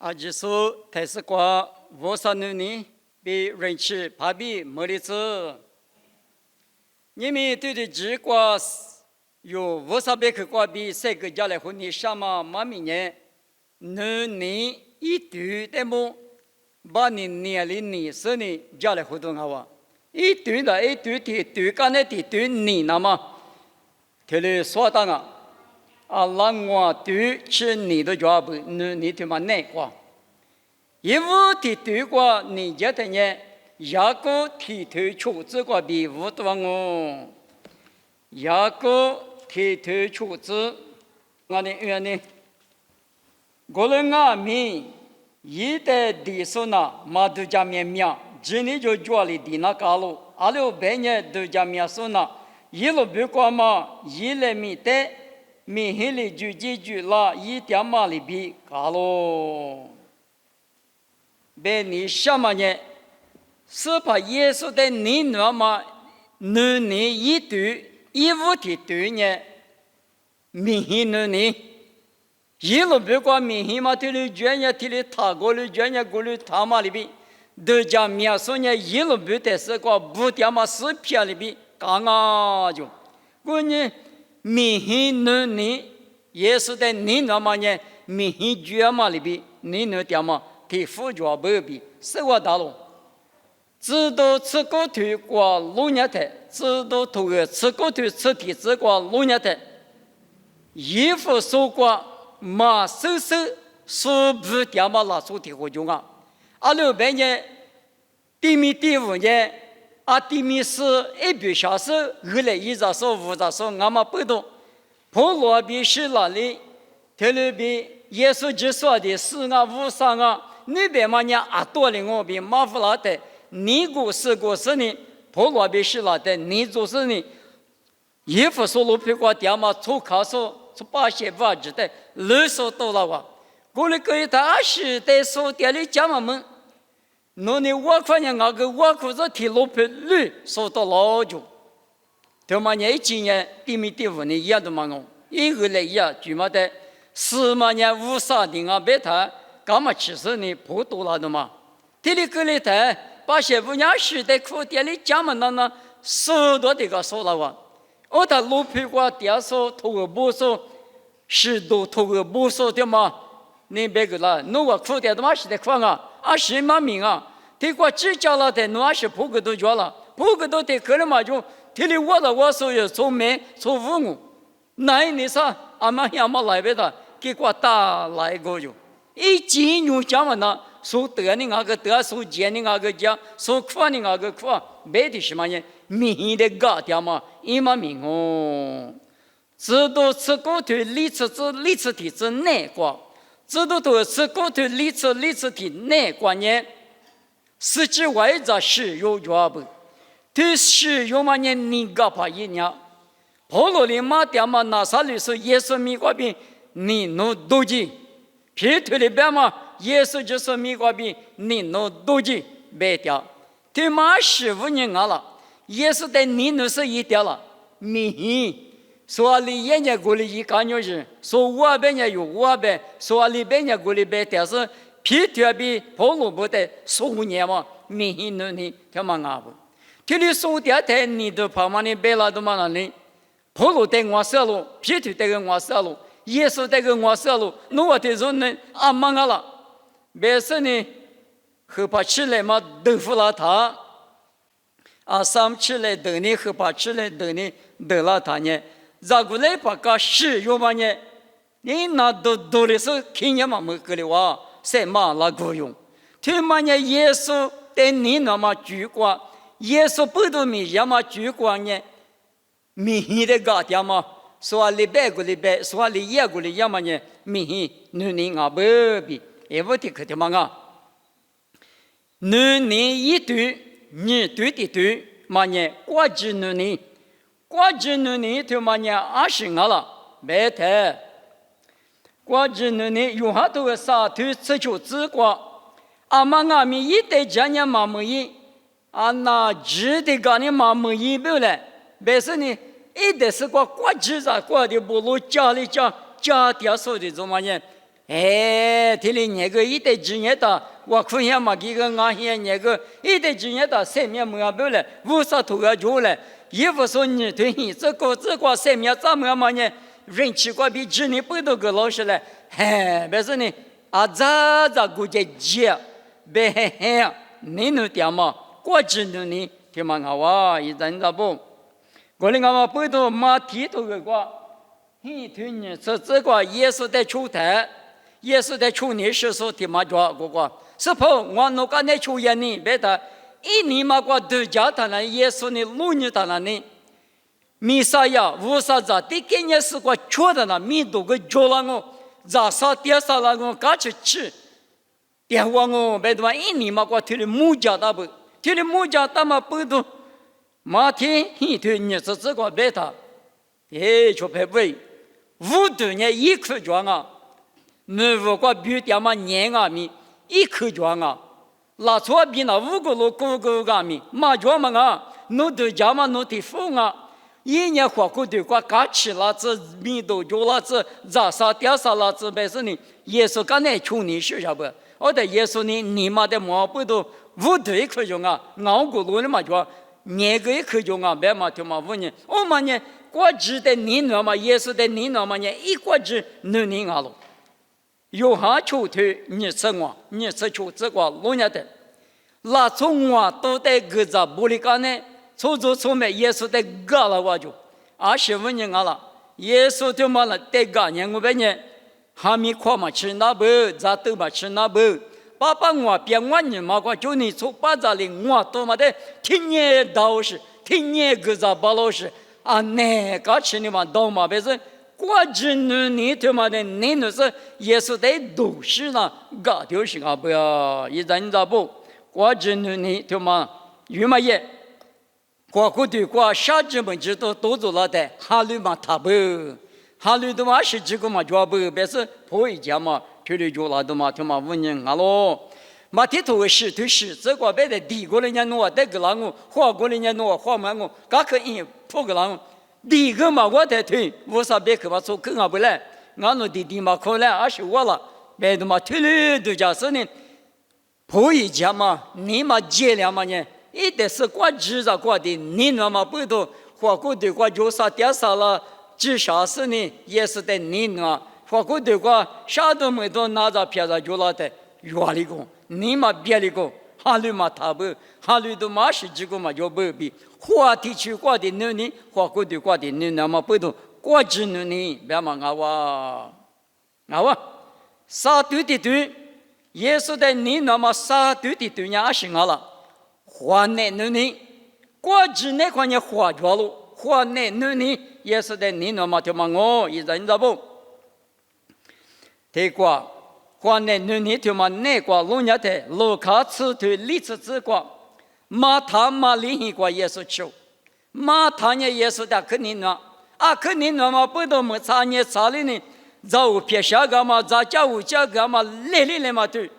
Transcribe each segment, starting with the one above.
阿吉苏泰斯瓜沃萨努尼比人气帕比莫里兹，你们对的直瓜有沃萨贝克瓜比三个家来和你什么马米呢？你一对的么？把你年龄你是你家来活动好啊？一对的一对的对干的对你那么，这里说当啊。让我对起你的脚步，你他妈难过。一无的对过，你觉得呢？雅各提头出子过比无多我，雅各提头出子，我的原呢？我们阿米一代的说那马都加面面，今年就家里的那高路，阿六百年都加面说那，一路不过嘛，一来米的。明天里就解决了一点嘛里比高喽。别你什么呢？是把耶稣的你那么你一对一无的对呢？明天你一路不过明天嘛，这里专业这里他过里专业过里他嘛里比，都讲面说呢一路不得是个不点嘛视频里比刚啊就，过呢。明天你耶稣的你那么呢？明天就嘛里边你那点嘛？替副教不比是我大龙，知道吃狗头过路年台，知道头个吃狗头吃蹄子过路年台，衣服收过马收收说不点嘛拉出提火中啊！阿六百年第五年。阿地米是一百小时，后来一杂说五杂说，俺们不懂。普罗比是哪里？特别比耶稣就说的四啊五三啊，那边嘛呢阿多的我比马夫拉的，你过是呢，普罗比是哪的？你就是呢？衣服说路皮瓜掉嘛，出考说出八些不知的，六说多了哇。过来可以他是在说店里讲嘛们。你我看见那个我可是提路皮绿说到老久，他妈年今年第五年一样的嘛我，一个来一样就嘛的4嘛年5啥的啊别谈，干嘛其实呢不多了的嘛，这里个里谈把些不娘时代苦店里讲嘛那10多的个说了哇，我他路皮瓜点说头个不说10多头个不说的嘛，你别个了，我苦店的嘛时代苦啊。20万名啊！这个只讲了的，20铺个都交了，铺个都得可能嘛就，这里我所有做媒做服务，那你啥俺们要么来别的，结果打来个就，一进入讲完了，说得的那个得，说讲的那个讲，说苦的那个苦，别的什么呢？名的高点嘛，1万名哦，知道吃狗腿，理吃蹄子难过。知道都是狗头理吃的难观念，实际外在使用脚步，对使用嘛呢？你个怕一样，跑路里马点嘛拿啥律师耶稣米瓜饼，你弄多几，皮头里边嘛耶稣就是米瓜饼，你弄多几别掉，对马15年了，耶稣的你弄是一掉了，米。说里人家过来一干牛人，说我边家有我边，说里边家过来边，但是皮特比跑路不得15年嘛，明显你他妈阿不，这里说的太你都跑嘛你别了都嘛那里，跑路带我死路，皮特带个我死路，耶稣带个我死路，那我的人呢阿忙啊了，别是呢，后怕起来嘛豆腐了他，3起来等你后怕起来等你得了他呢。咋个来把个使用嘛呢？你那都的是听见嘛没个的话，谁嘛那个用？他妈呢？耶稣对你那么举过，耶稣不都米样嘛举过呢？米的个点嘛，说礼拜个礼拜，说礼拜个礼拜嘛呢？米你啊不比，也不的可的嘛啊？你一对，你对的对嘛呢？挂着你。过去你他妈呢20了，别太。过去你有好多个啥头吃球子过，阿妈阿咪一代讲呢妈没一，那直的讲呢妈没一不来，别是呢一代是过去啥过的不如家里家家爹说的怎么呢？提里那个一代之年的，我看见嘛，这个俺现那个一代之年的三面没不了，无啥头个就了，也不说你对你这个三面怎么嘛呢？人气过比之年不多个老师了，别说呢，咋估计接，别你能点嘛？过之年呢，听嘛我一阵子不，我那个不多马蹄头个过，推呢这个耶稣在出台。耶稣在出年时说的嘛，叫个，是否我那个那出年呢？别的，一年嘛个度假他那耶稣呢，路尼他那呢，弥撒呀，无啥子，第今年是个缺的那，弥多个叫了我，咋啥点啥了我，赶去吃，点我别的嘛，一年嘛个推的木家大不，推的木家大嘛不多，马天一推你是这个别的，就排位，五多年一颗装啊。你如果比点嘛年啊米一口装啊，拉错比那五个路个啊米，马装嘛啊，侬都家嘛侬得付啊，一年花过对过嘎吃啦子米都就啦子咋啥点啥啦子白是呢，耶稣刚才求你学下不？我的耶稣呢，你妈的毛不都五对口装啊，熬过路的嘛装，年个一口装啊，别嘛就嘛问你，我嘛呢，过日的你那嘛，耶稣的你那嘛呢，一过日能你啊喽。有哈求推你吃我，你吃求这个路年的，那从我都在个子玻璃干呢，从没耶稣在干了我就，20年了，耶稣就嘛了在干年我们呢，还没夸嘛吃那不，咋都嘛吃那不，爸爸我别我你嘛个就你从巴扎里我都嘛的，天年道士，天年个子巴老师，那个吃你嘛道嘛别是。过之你他妈的，你那是耶稣在都市呢，搞丢是啊不要，一人咋不？过之你他妈有嘛也，过对过啥子本质都做了的，哈律嘛他不，哈律的嘛是这个嘛就不，别是破一家嘛，推理就拉的嘛，他妈问人啊喽。马蹄头是对是，这个别的地过来人弄，这个啷个，花过来人弄，花满我，嘎可以破个啷个。第一个嘛，我在推，我啥别去嘛，做更啊不来，俺那弟弟嘛可来，20我了，别的嘛推了都假是呢，破一家嘛，你嘛接了嘛呢，一定是过日子过的，你那么不多，花过的过就啥点啥了，至少是呢，也是在你那，花过的过啥都没多，拿着片子就拿的远里个，你嘛别里个。哈律嘛他不，哈律的嘛是这个嘛就不比，花地区过的牛呢，花过的过的牛那么不同，过之牛呢，别嘛我，啥对的对，耶稣的你那么啥对的对呀是我了，花呢牛呢，过之那块呢花着了，花呢牛呢，耶稣的你那么就嘛我一人咋不，对过。花呢，你就嘛那个路年的路卡此对历史之光，马他嘛另一个耶稣求，马他呢耶稣的肯定呢，肯定呢嘛不都么查呢查哩呢，咋有撇下个嘛，咋家有家个嘛，来嘛对，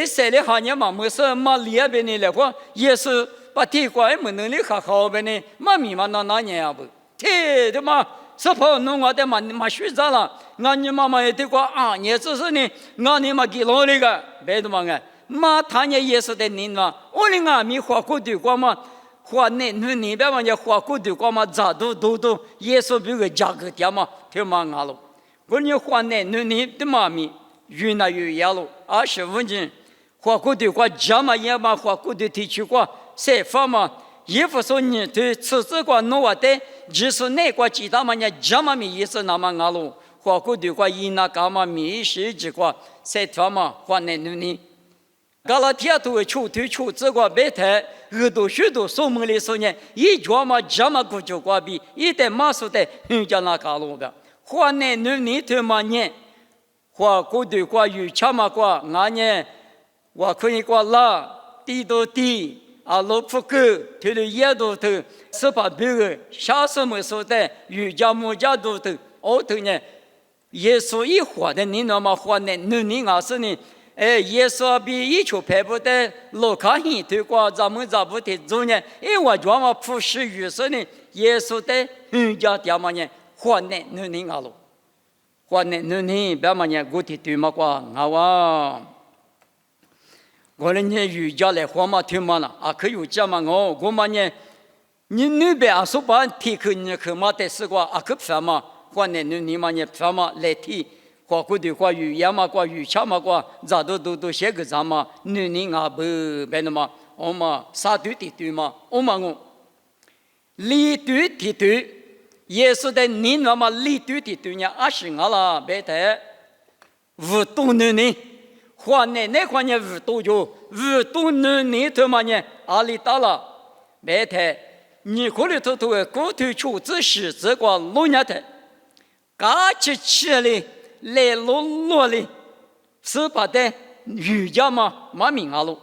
谁哩哈呢嘛没事嘛里边呢来话，耶稣把地瓜没能力好边呢，嘛咪嘛那年啊不，天的嘛。是否弄我的嘛学着了？俺你妈妈也对过啊，也就是呢，俺你妈给老那个，别的嘛个，嘛他也也是的人嘛，我的俺没花过对过嘛，花你别嘛也花过对过嘛，咋都也是比个价格点嘛，挺嘛俺了。我你花你的妈咪越来越严了，25年花过对过，家嘛也嘛花过对地区过，谁发嘛？也不说你对此次过弄我的，就是那个其他嘛呢，这么米意思那么阿鲁，花过对过伊那干嘛米是这个，谁他嘛花那你，噶拉天都出这个白台，耳朵许多说梦里说呢，一脚嘛这么过就过比，一代马说的人家那嘎鲁的，花那你对嘛呢，花过对过有钱嘛过，俺呢，我可以过啦，地都地。老不够，他的也都头18别个，下什么说的，瑜伽木家都头，头呢，耶稣一活的，你那么活呢？你俺是呢？耶稣比一球拍不得，老看人对过，咱们不得做呢？我专门普世于是呢，耶稣的瑜伽点么呢？活呢？你俺喽，话呢，你别嘛呢，我提对嘛瓜，我我呢瑜伽来话嘛听嘛了，啊可有讲嘛我嘛呢，你别啊说把提去你去嘛得是瓜，啊可别嘛，话呢你嘛呢别嘛来提。话过的话语言嘛，话语腔嘛，话咋都写个啥嘛？你啊不别的嘛，我嘛啥对嘛，我嘛理对，耶稣的你那么理对呢，阿是我啦别的，无动你，话呢话呢无动就无动你他妈呢阿里达了别的，你可里头过头出自是这个路年的，嘎起来。来落哩，是把的瑜伽嘛，马明阿路。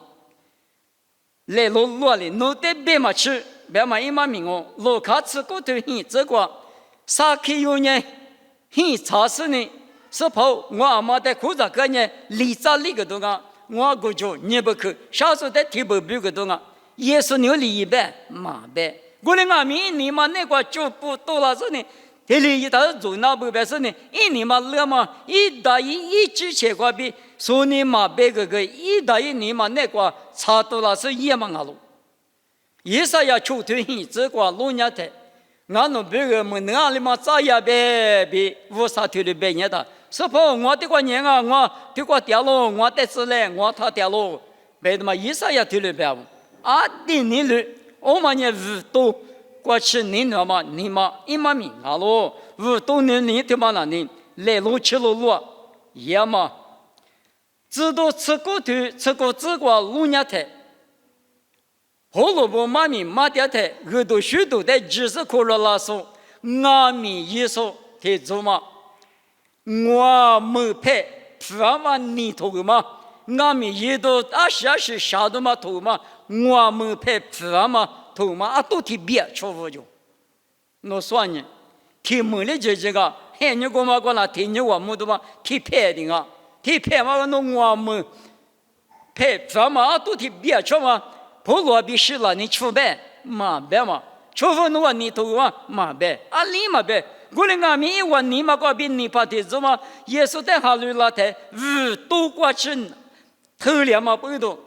来落哩，弄得别嘛吃，别嘛一马明哦，路卡吃过头很这个，啥去有呢？很查实呢，是跑我阿妈的裤子个呢，里扎里个东啊，我过去你不去，下次的提不比个东啊，也是牛里一百马百，我的阿明你嘛那个就不多了是呢。这里一大做那不白是呢，一年嘛了嘛，一大一之前个比说你嘛别个一大一年嘛那个差多了是一嘛阿路，也是要出头很这个路年的，俺们别个们那里嘛咋也别无啥头的别年的，是不？我这个年啊，我这个掉落，我得是嘞，我他掉落，别的嘛也是要头的别，啊的你了，我们也无多。过去你那么你嘛一嘛明啊喽，无多你他妈那你来路吃路也嘛，知道吃过头吃过这个路年台，胡萝卜嘛明嘛点台，很多许多的知识可了拉说，俺们一说他做嘛，我没拍，他妈你头嘛，俺们一到20下头嘛头嘛，我没拍他嘛。头嘛啊都提别出不就，那算呢？提没了这个，嘿你干嘛过来提你我们都嘛提拍的啊，提拍嘛那我们拍咱嘛啊都提别出嘛，不罗比是了你出呗嘛别嘛，出不那你头嘛嘛别啊你嘛别，我的俺们一问你嘛个比你怕的怎么？耶稣在哈里拉台无多过去头两嘛不多。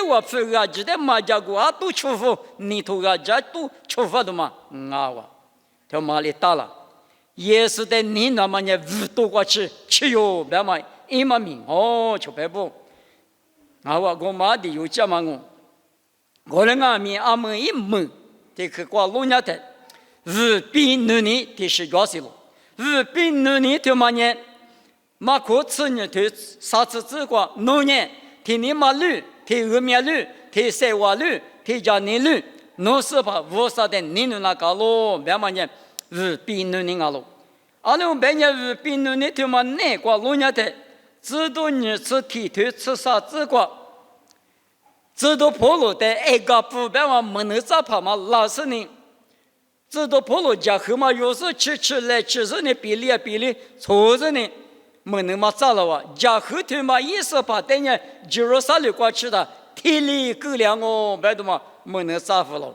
我非个记得马家国啊，都出发，你头个家都出发的嘛，我，他马里打了，也是在你那么呢，五多过去，吃哟，别嘛，一嘛命哦，就白不，我妈的有讲嘛我的阿米阿门一门，这个挂路伢的，五比努尼的是多少路？五比努尼他妈呢，马可吃呢，他啥子这个努年，听你马路。提俄面路，提塞瓦路，提加尼路，侬是怕无啥的你那个咯？别嘛呢，是比侬那个咯。阿拉别人是比侬那他妈那个路伢的，知道你吃提头吃啥子个？知道婆罗的爱个不别嘛没能咋怕嘛老是呢？知道婆罗家后嘛有时吃来吃是呢比例错着呢。没能嘛咋了哇？家后头嘛也是把等人就说啥里过去的，体力够量哦，别的嘛没能咋服了。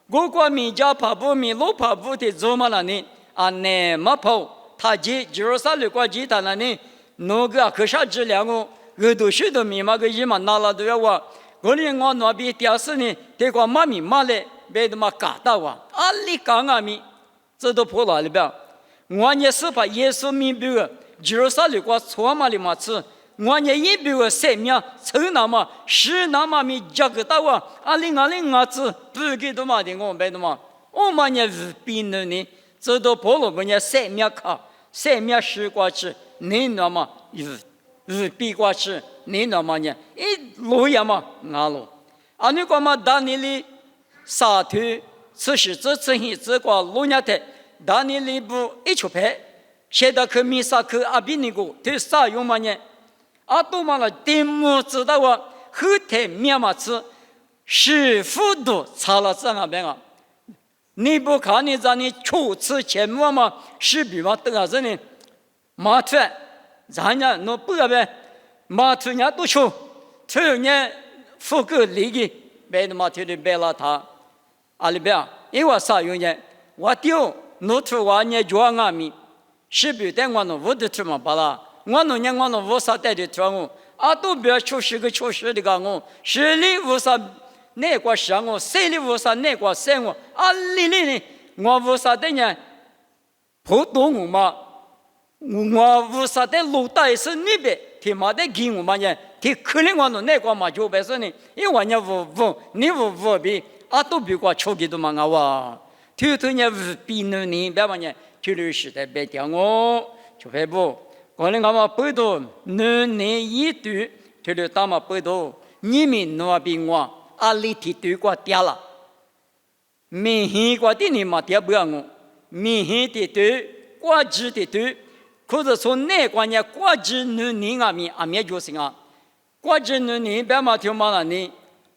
我管民家跑步民路跑步的做嘛了呢？啊，那么跑，他就说啥里过去的了呢？那个可啥质量哦？很多许多民嘛个一嘛拿了都要哇。我哩我那边电视呢，这个马民马嘞，别的嘛嘎达哇，啊里嘎阿米，这都破了里边。我也是把耶稣明白个。就是啥里瓜错嘛里嘛吃，我也一比个生命臭那么是那么咪加个大哇，阿里子不给多嘛的我白的嘛，我嘛也是比那呢，这都破了个呢生命卡，生命是过去，你那么是比过去，你那么呢一路呀嘛阿路，啊你干嘛当你的沙土，此时这个路伢的，当你里部一出牌。现在去米萨去阿比尼个，对啥用嘛呢？阿多嘛了，定木知道啊，后台面嘛吃，是幅度差了这样边啊。你不看你让你初次前面嘛，是比嘛多少人呢？马突，咱家侬不要呗，马突人家都出，突然富够利益，别的马突的别了他，阿里边，因为啥用呢？我丢，侬突我呢就阿米。10代我侬我的出嘛巴拉，我侬年我侬我啥带的穿我，啊都不要90个90的讲我，10里我啥那个想我，4里我啥那个想我，啊里呢我我啥的呢？普通我嘛，我我啥的路带是那边，他妈的给我嘛呢？他可能我侬那个嘛就白说呢，因为呢我你我比啊都比过抽给都嘛我，头头呢我比你别嘛呢，就是在别讲我，就别不，可能我嘛不多，你一对，就是他嘛不多，你们那边我啊里提对过掉了，明显过的你嘛掉不了我，明显的对，过节的对，可是从那个呢过节你啊面就是啊。过节你别嘛听嘛了你，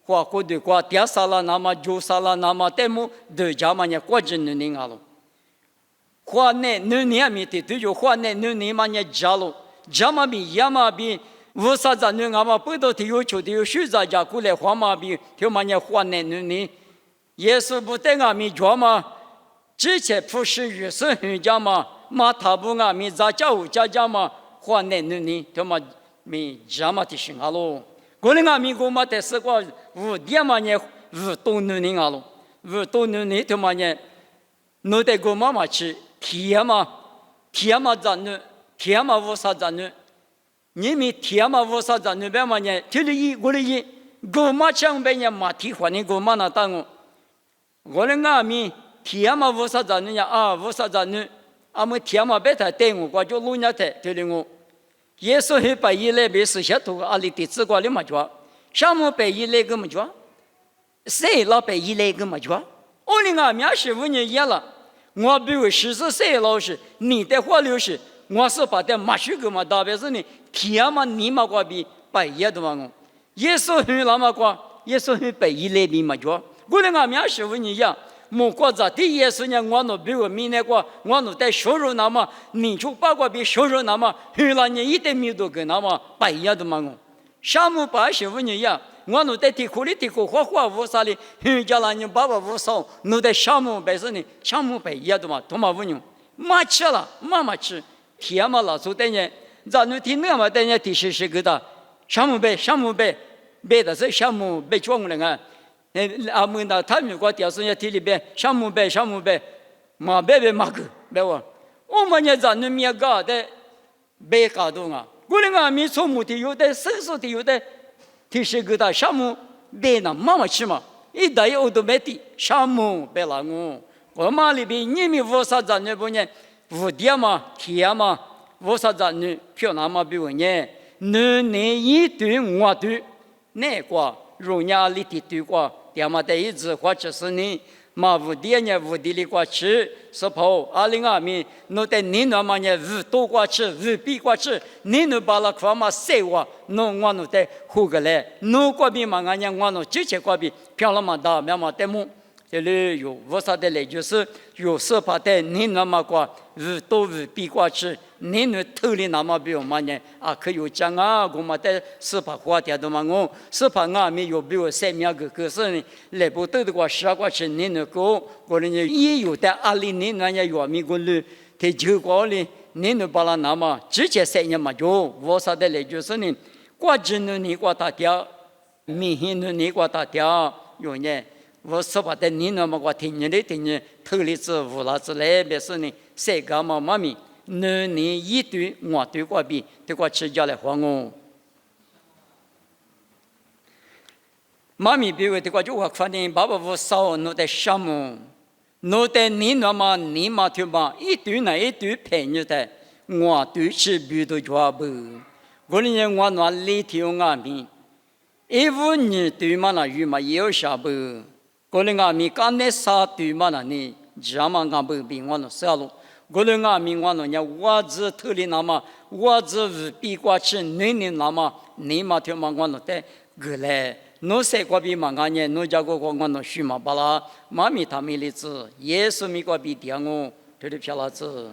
过过的过点啥了那么就啥了那么但么都家嘛呢过节你啊喽，过呢你啊面的对就过呢你嘛呢家喽，家嘛比呀嘛比，为啥子你啊嘛不都提有求提有许在家过来花嘛比听嘛呢过呢你，耶稣不带啊面家嘛，之前不是约瑟人家嘛，嘛他不啊面在家务家嘛过呢你听嘛。没这么的心啊喽，可能我们国嘛在是个五点嘛呢，五多年啊喽，五多年他妈呢，我在国嘛去，天嘛咱呢，天嘛无啥咱呢，你们天嘛无啥咱呢，别嘛呢，这里我里国嘛上边呢嘛提换你国嘛那当我，可能我们天嘛无啥咱呢呀啊无啥咱呢，我们天嘛别太带我，我就路那太这里我。耶稣去把伊来被死下头阿里的自挂里嘛抓，什么被伊来个么抓？谁老被伊来个么抓？我哩俺面是5年了，我比如14岁老师，你的话就是我是把的马许个嘛，特别是你天嘛你嘛挂比被伊的嘛我，耶稣去那么挂，耶稣去被伊来比嘛抓，我哩俺面是5年呀。莫过在第耶稣呢，我那比如明年过，我那在收入那么，你就把我比收入那么，后来你一点没多跟那么不一样的嘛我，项目把15年呀，我那在地库里地库花无啥哩，后家那你爸爸无少，那在项目本身呢，项目不一样的嘛，多嘛5年，马吃了，妈吃，天嘛老祖等人，咱那听那么等人第10个的，项目背的是项目背装了啊。阿们那他们国调生也提里边，项目背，马背马个，别我，我们也咱那面搞的背搞动啊，过来俺们从目的有的，伸手的有的，提示个的项目背那妈去嘛，一代有都没的，项目背了我妈里边你们无啥咱那不呢，5点嘛，天嘛，无啥咱那票那么比我呢，你一对我对，那个容易里的对过。要么在一直或者是你嘛5点呢5点里过去是跑20米，侬在你那么呢5多过去5比过去，你能把那块嘛塞我，侬我侬在后个来，侬过比嘛俺呢我侬直接过比漂亮嘛大，那么在么？这里有无啥的来就是有时怕在你那么过5多5比过去。你那头里那么比我们呢？啊，可有讲啊，我们在是怕花掉的嘛，我是怕俺们有比我3个可是呢，来不得的话10过去你那个，我呢也有的阿里你那也有米过路，在9个里你那把那那么直接3年嘛就，我啥的来就是呢，过节呢你过大掉，明天呢你过大掉，有呢。我是把在你那么过听你头里子无啦子来，别是呢谁干嘛妈咪。你一对我对过比，对过吃家来还我。妈咪比如对过就我反正爸爸不少，侬在什么？侬在你那么你嘛对嘛？一对那一对陪你的，我对吃比都抓不。我呢我那里头俺们，一五年对嘛那鱼嘛也有下不？我呢俺们刚那啥对嘛那呢，这嘛俺不比我那少了。我的俺们我那年我只头里那么，我只比过去你那么，你嘛听嘛我那在过来，侬谁过比嘛俺呢？侬家个我那许嘛巴拉，妈咪他们的子，耶稣咪过比点我，这里漂亮子。